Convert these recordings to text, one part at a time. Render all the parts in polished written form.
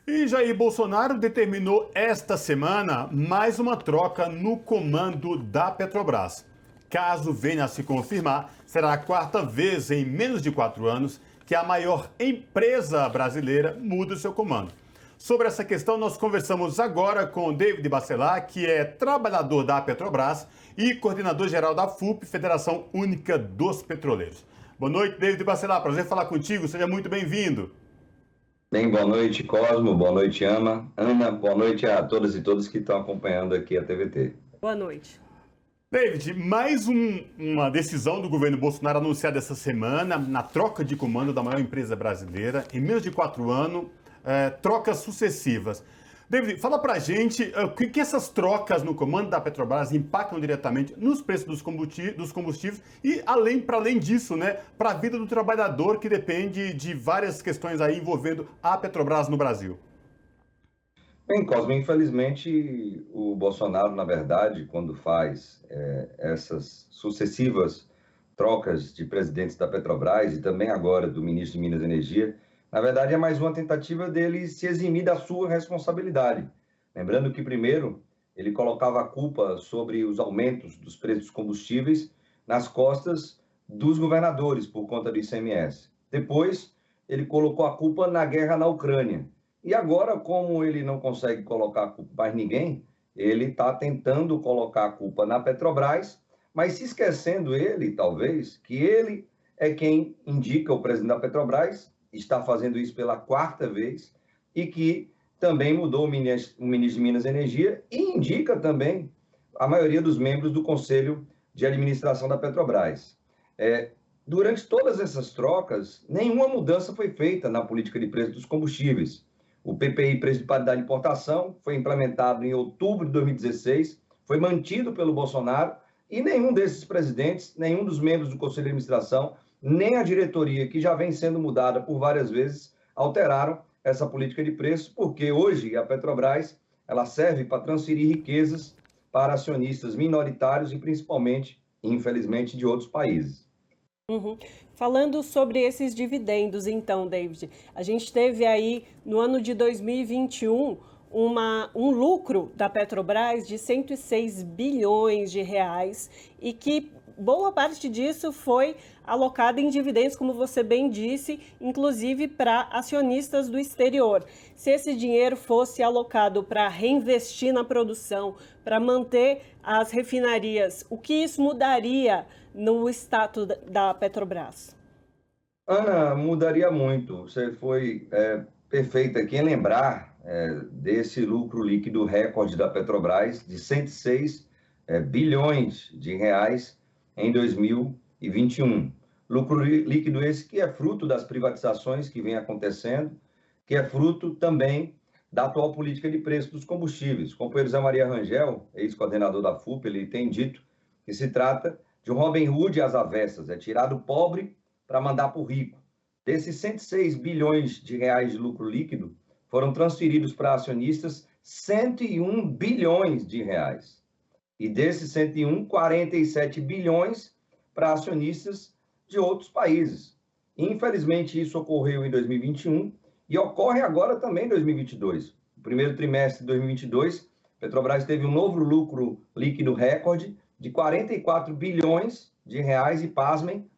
E Jair Bolsonaro determinou esta semana mais uma troca no comando da Petrobras. Caso venha a se confirmar, será a quarta vez em menos de 4 anos que a maior empresa brasileira muda o seu comando. Sobre essa questão, nós conversamos agora com David Bacelar, que é trabalhador da Petrobras e coordenador-geral da FUP, Federação Única dos Petroleiros. Boa noite, David Bacelar. Prazer falar contigo. Seja muito bem-vindo. Bem, boa noite, Cosmo, boa noite, Ana, boa noite a todas e todos que estão acompanhando aqui a TVT. Boa noite. David, mais uma decisão do governo Bolsonaro anunciada essa semana na troca de comando da maior empresa brasileira. Em menos de 4 anos, trocas sucessivas. David, fala pra gente o que essas trocas no comando da Petrobras impactam diretamente nos preços dos combustíveis e, para além disso, né, para a vida do trabalhador que depende de várias questões aí envolvendo a Petrobras no Brasil. Bem, Cosmo, infelizmente o Bolsonaro, na verdade, quando faz essas sucessivas trocas de presidentes da Petrobras e também agora do ministro de Minas e Energia, na verdade, é mais uma tentativa dele se eximir da sua responsabilidade. Lembrando que, primeiro, ele colocava a culpa sobre os aumentos dos preços dos combustíveis nas costas dos governadores, por conta do ICMS. Depois, ele colocou a culpa na guerra na Ucrânia. E agora, como ele não consegue colocar a culpa mais ninguém, ele está tentando colocar a culpa na Petrobras, mas se esquecendo ele, talvez, que ele é quem indica o presidente da Petrobras, está fazendo isso pela quarta vez, e que também mudou o ministro de Minas e Energia e indica também a maioria dos membros do Conselho de Administração da Petrobras. Durante todas essas trocas, nenhuma mudança foi feita na política de preço dos combustíveis. O PPI, Preço de Paridade de Importação, foi implementado em outubro de 2016, foi mantido pelo Bolsonaro, e nenhum desses presidentes, nenhum dos membros do Conselho de Administração, nem a diretoria, que já vem sendo mudada por várias vezes, alteraram essa política de preço, porque hoje a Petrobras ela serve para transferir riquezas para acionistas minoritários e principalmente, infelizmente, de outros países. Uhum. Falando sobre esses dividendos, então, David, a gente teve aí no ano de 2021 um lucro da Petrobras de 106 bilhões de reais e que boa parte disso foi alocada em dividendos, como você bem disse, inclusive para acionistas do exterior. Se esse dinheiro fosse alocado para reinvestir na produção, para manter as refinarias, o que isso mudaria no status da Petrobras? Ana, mudaria muito. Você foi perfeita aqui em lembrar desse lucro líquido recorde da Petrobras de 106 bilhões de reais em 2021. Lucro líquido esse que é fruto das privatizações que vem acontecendo, que é fruto também da atual política de preço dos combustíveis. O companheiro Zé Maria Rangel, ex-coordenador da FUP, ele tem dito que se trata de um Robin Hood às avessas, é tirar do pobre para mandar para o rico. Desses 106 bilhões de reais de lucro líquido, foram transferidos para acionistas 101 bilhões de reais. E desses 101, 47 bilhões para acionistas de outros países. Infelizmente, isso ocorreu em 2021 e ocorre agora também em 2022. No primeiro trimestre de 2022, a Petrobras teve um novo lucro líquido recorde de 44 bilhões de reais e, pasmem,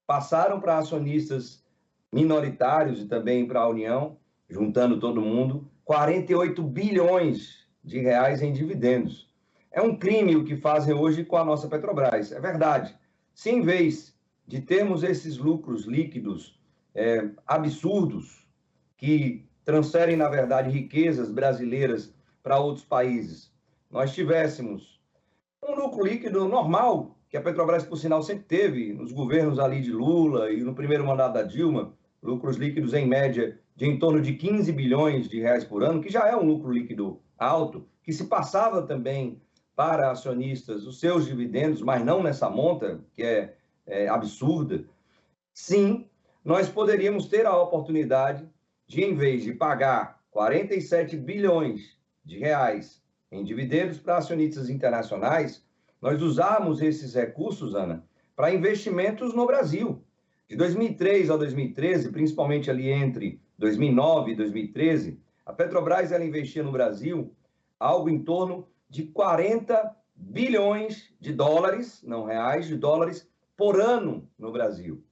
passaram para acionistas minoritários e também para a União, juntando todo mundo, 48 bilhões de reais em dividendos. É um crime o que fazem hoje com a nossa Petrobras. É verdade. Se em vez de termos esses lucros líquidos absurdos, que transferem, na verdade, riquezas brasileiras para outros países, nós tivéssemos um lucro líquido normal, que a Petrobras, por sinal, sempre teve nos governos ali de Lula e no primeiro mandato da Dilma, lucros líquidos em média de em torno de 15 bilhões de reais por ano, que já é um lucro líquido alto, que se passava também para acionistas os seus dividendos, mas não nessa monta, que é absurda. Sim, nós poderíamos ter a oportunidade de, em vez de pagar 47 bilhões de reais em dividendos para acionistas internacionais, nós usarmos esses recursos, Ana, para investimentos no Brasil. De 2003 a 2013, principalmente ali entre 2009 e 2013, A Petrobras ela investia no Brasil algo em torno de 40 bilhões de dólares, não reais, de dólares, por ano no Brasil.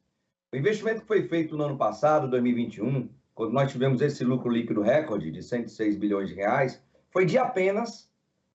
O investimento que foi feito no ano passado, 2021, quando nós tivemos esse lucro líquido recorde de 106 bilhões de reais, foi de apenas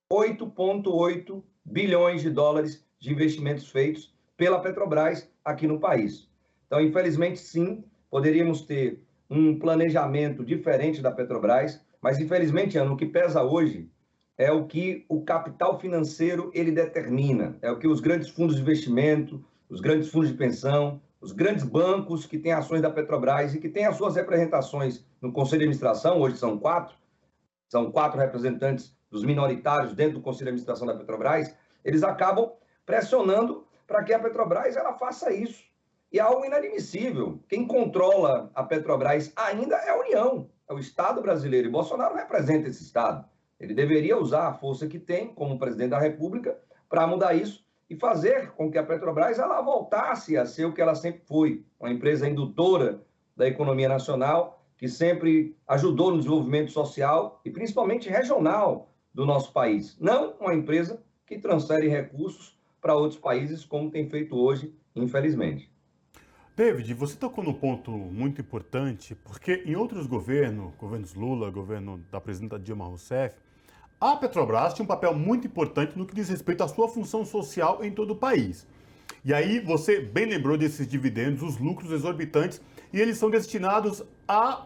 8,8 bilhões de dólares de investimentos feitos pela Petrobras aqui no país. Então, infelizmente, sim, poderíamos ter um planejamento diferente da Petrobras, mas, infelizmente, Ana, o que pesa hoje é o que o capital financeiro ele determina, é o que os grandes fundos de investimento, os grandes fundos de pensão, os grandes bancos que têm ações da Petrobras e que têm as suas representações no Conselho de Administração, hoje são quatro representantes dos minoritários dentro do Conselho de Administração da Petrobras, eles acabam pressionando para que a Petrobras ela faça isso. E é algo inadmissível. Quem controla a Petrobras ainda é a União, é o Estado brasileiro, e Bolsonaro representa esse Estado. Ele deveria usar a força que tem como presidente da República para mudar isso e fazer com que a Petrobras ela voltasse a ser o que ela sempre foi, uma empresa indutora da economia nacional, que sempre ajudou no desenvolvimento social e principalmente regional do nosso país. Não uma empresa que transfere recursos para outros países, como tem feito hoje, infelizmente. David, você tocou num ponto muito importante, porque em outros governos Lula, governo da presidenta Dilma Rousseff, a Petrobras tinha um papel muito importante no que diz respeito à sua função social em todo o país. E aí você bem lembrou desses dividendos, os lucros exorbitantes, e eles são destinados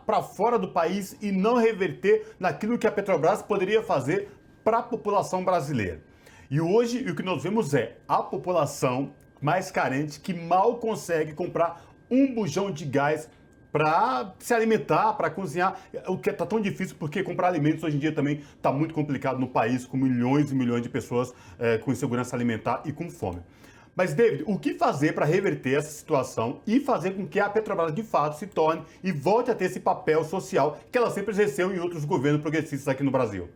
para fora do país e não reverter naquilo que a Petrobras poderia fazer para a população brasileira. E hoje o que nós vemos é a população mais carente que mal consegue comprar um bujão de gás para se alimentar, para cozinhar, o que está tão difícil porque comprar alimentos hoje em dia também está muito complicado no país, com milhões e milhões de pessoas com insegurança alimentar e com fome. Mas, David, o que fazer para reverter essa situação e fazer com que a Petrobras, de fato, se torne e volte a ter esse papel social que ela sempre exerceu em outros governos progressistas aqui no Brasil?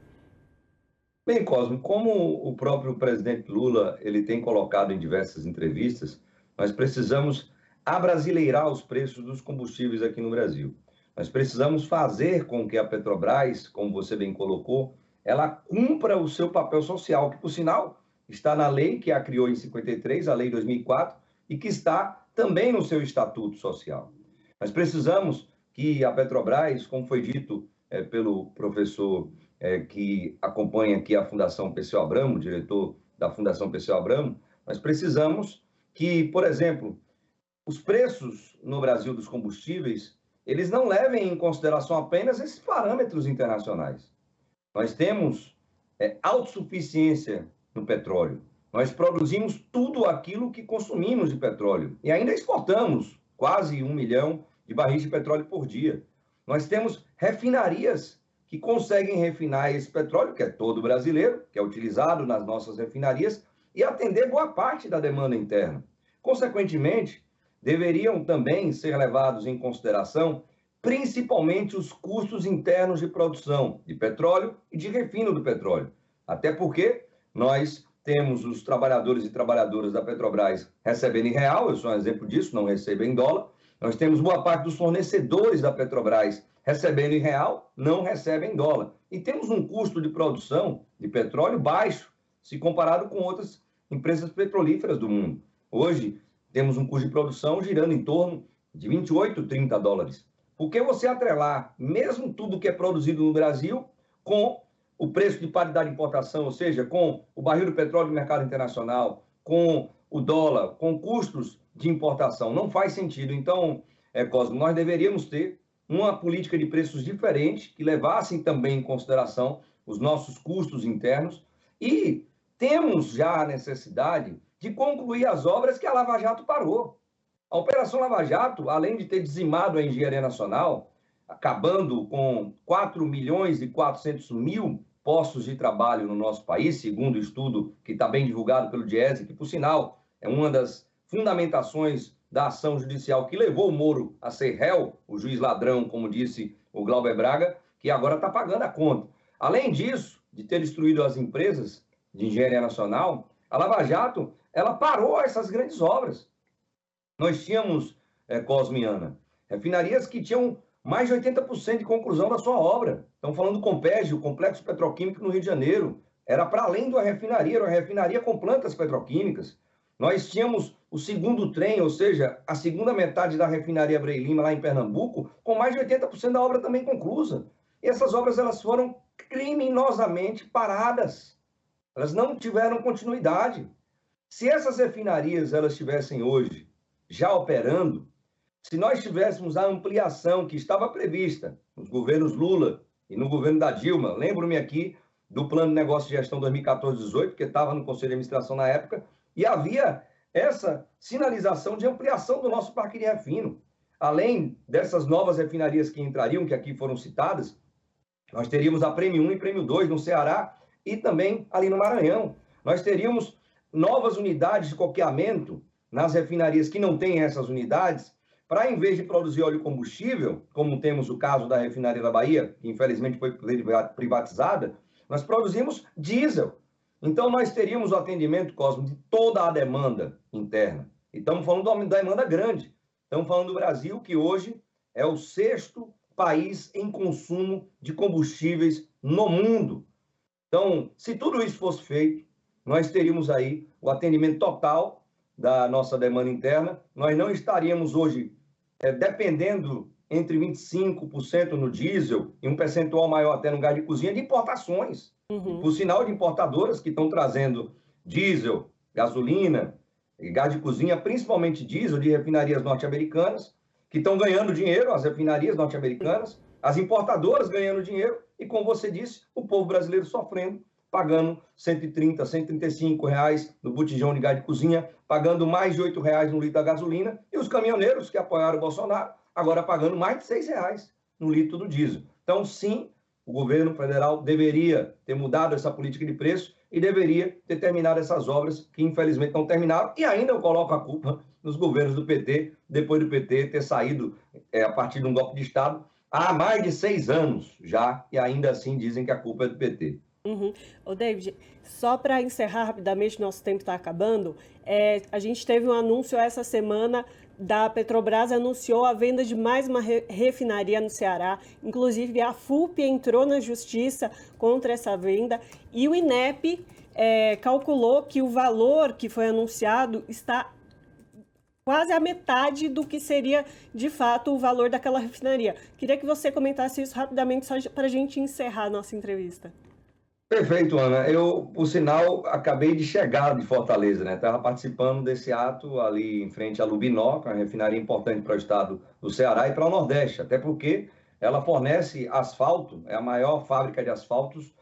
Bem, Cosmo, como o próprio presidente Lula ele tem colocado em diversas entrevistas, nós precisamos abrasileirar os preços dos combustíveis aqui no Brasil. Nós precisamos fazer com que a Petrobras, como você bem colocou, ela cumpra o seu papel social, que, por sinal, está na lei que a criou em 53, a Lei 2004, e que está também no seu Estatuto Social. Nós precisamos que a Petrobras, como foi dito pelo professor que acompanha aqui a Fundação Perseu Abramo, diretor da Fundação Perseu Abramo, nós precisamos que, por exemplo, os preços no Brasil dos combustíveis, eles não levem em consideração apenas esses parâmetros internacionais. Nós temos autossuficiência no petróleo. Nós produzimos tudo aquilo que consumimos de petróleo e ainda exportamos quase 1 milhão de barris de petróleo por dia. Nós temos refinarias que conseguem refinar esse petróleo, que é todo brasileiro, que é utilizado nas nossas refinarias, e atender boa parte da demanda interna. Consequentemente, deveriam também ser levados em consideração principalmente os custos internos de produção de petróleo e de refino do petróleo. Até porque nós temos os trabalhadores e trabalhadoras da Petrobras recebendo em real, eu sou um exemplo disso, não recebem em dólar. Nós temos boa parte dos fornecedores da Petrobras recebendo em real, não recebem em dólar. E temos um custo de produção de petróleo baixo, se comparado com outras empresas petrolíferas do mundo. Hoje, temos um custo de produção girando em torno de 28, 30 dólares. Por que você atrelar mesmo tudo que é produzido no Brasil com o preço de paridade de importação, ou seja, com o barril do petróleo no mercado internacional, com o dólar, com custos de importação? Não faz sentido. Então, Cosmo, nós deveríamos ter uma política de preços diferente, que levassem também em consideração os nossos custos internos, e temos já a necessidade de concluir as obras que a Lava Jato parou. A Operação Lava Jato, além de ter dizimado a engenharia nacional, acabando com 4 milhões e 400 mil postos de trabalho no nosso país, segundo o estudo que está bem divulgado pelo Diese, que, por sinal, é uma das fundamentações da ação judicial que levou o Moro a ser réu, o juiz ladrão, como disse o Glauber Braga, que agora está pagando a conta. Além disso, de ter destruído as empresas de engenharia nacional, a Lava Jato, ela parou essas grandes obras. Nós tínhamos, Cosme e Ana, refinarias que tinham mais de 80% de conclusão da sua obra. Estamos falando do Compeg, o Complexo Petroquímico no Rio de Janeiro. Era para além da refinaria, era uma refinaria com plantas petroquímicas. Nós tínhamos o segundo trem, ou seja, a segunda metade da refinaria Abreu e Lima, lá em Pernambuco, com mais de 80% da obra também conclusa. E essas obras elas foram criminosamente paradas. Elas não tiveram continuidade. Se essas refinarias elas estivessem hoje já operando, se nós tivéssemos a ampliação que estava prevista nos governos Lula e no governo da Dilma, lembro-me aqui do Plano de Negócio de Gestão 2014-18, porque estava no Conselho de Administração na época, e havia essa sinalização de ampliação do nosso parque de refino. Além dessas novas refinarias que entrariam, que aqui foram citadas, nós teríamos a Prêmio 1 e Prêmio 2 no Ceará e também ali no Maranhão. Nós teríamos novas unidades de coqueamento nas refinarias que não têm essas unidades, para, em vez de produzir óleo combustível, como temos o caso da refinaria da Bahia, que infelizmente foi privatizada, nós produzimos diesel. Então, nós teríamos o atendimento, Cosmo, de toda a demanda interna. E estamos falando de uma demanda grande. Estamos falando do Brasil, que hoje é o 6º país em consumo de combustíveis no mundo. Então, se tudo isso fosse feito, nós teríamos aí o atendimento total da nossa demanda interna. Nós não estaríamos hoje dependendo entre 25% no diesel e um percentual maior até no gás de cozinha de importações. Por sinal de importadoras que estão trazendo diesel, gasolina, gás de cozinha, principalmente diesel de refinarias norte-americanas, que estão ganhando dinheiro, as refinarias norte-americanas, as importadoras ganhando dinheiro e, como você disse, o povo brasileiro sofrendo, pagando R$130, R$135 no botijão de gás de cozinha, pagando mais de R$8 no litro da gasolina, e os caminhoneiros que apoiaram o Bolsonaro, agora pagando mais de R$6 no litro do diesel. Então, sim, o governo federal deveria ter mudado essa política de preço e deveria ter terminado essas obras que, infelizmente, não terminaram, e ainda eu coloco a culpa nos governos do PT, depois do PT ter saído a partir de um golpe de Estado há mais de 6 anos já, e ainda assim dizem que a culpa é do PT. Ô, David, só para encerrar rapidamente, nosso tempo está acabando, a gente teve um anúncio essa semana da Petrobras, anunciou a venda de mais uma refinaria no Ceará, inclusive a FUP entrou na justiça contra essa venda e o INEP calculou que o valor que foi anunciado está quase a metade do que seria, de fato, o valor daquela refinaria. Queria que você comentasse isso rapidamente só para a gente encerrar a nossa entrevista. Perfeito, Ana. Eu, por sinal, acabei de chegar de Fortaleza, né? Estava participando desse ato ali em frente à Lubinó, que é uma refinaria importante para o estado do Ceará e para o Nordeste, até porque ela fornece asfalto, é a maior fábrica de asfaltos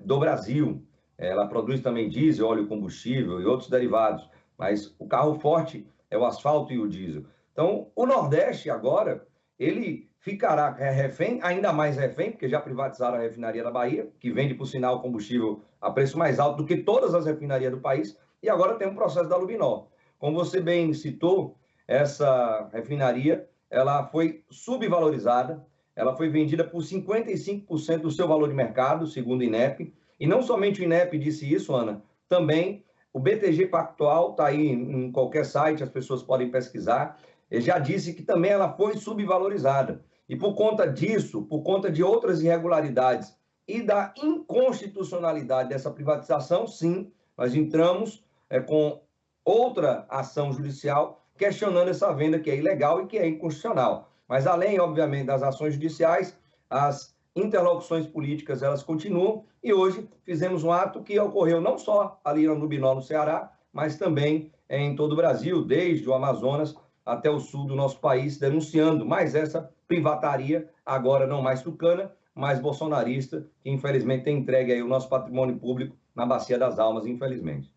do Brasil. Ela produz também diesel, óleo combustível e outros derivados, mas o carro forte é o asfalto e o diesel. Então, o Nordeste agora, ele ficará refém, ainda mais refém, porque já privatizaram a refinaria da Bahia, que vende, por sinal, combustível a preço mais alto do que todas as refinarias do país, e agora tem um processo da Lubinó. Como você bem citou, essa refinaria, ela foi subvalorizada, ela foi vendida por 55% do seu valor de mercado, segundo o INEP, e não somente o INEP disse isso, Ana, também o BTG Pactual, está aí em qualquer site, as pessoas podem pesquisar, ele já disse que também ela foi subvalorizada. E por conta disso, por conta de outras irregularidades e da inconstitucionalidade dessa privatização, sim, nós entramos com outra ação judicial questionando essa venda que é ilegal e que é inconstitucional. Mas além, obviamente, das ações judiciais, as interlocuções políticas, elas continuam, e hoje fizemos um ato que ocorreu não só ali no Lubinó, no Ceará, mas também em todo o Brasil, desde o Amazonas até o sul do nosso país, denunciando mais essa privataria, agora não mais tucana, mas bolsonarista, que infelizmente tem entregue aí o nosso patrimônio público na Bacia das Almas, infelizmente.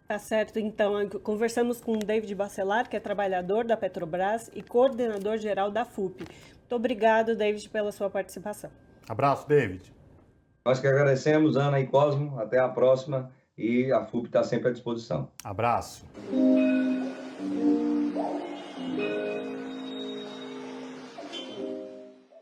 Tá certo, então, conversamos com o David Bacelar, que é trabalhador da Petrobras e coordenador geral da FUP. Muito obrigado, David, pela sua participação. Abraço, David. Nós que agradecemos, Ana e Cosmo, até a próxima, e a FUP está sempre à disposição. Abraço.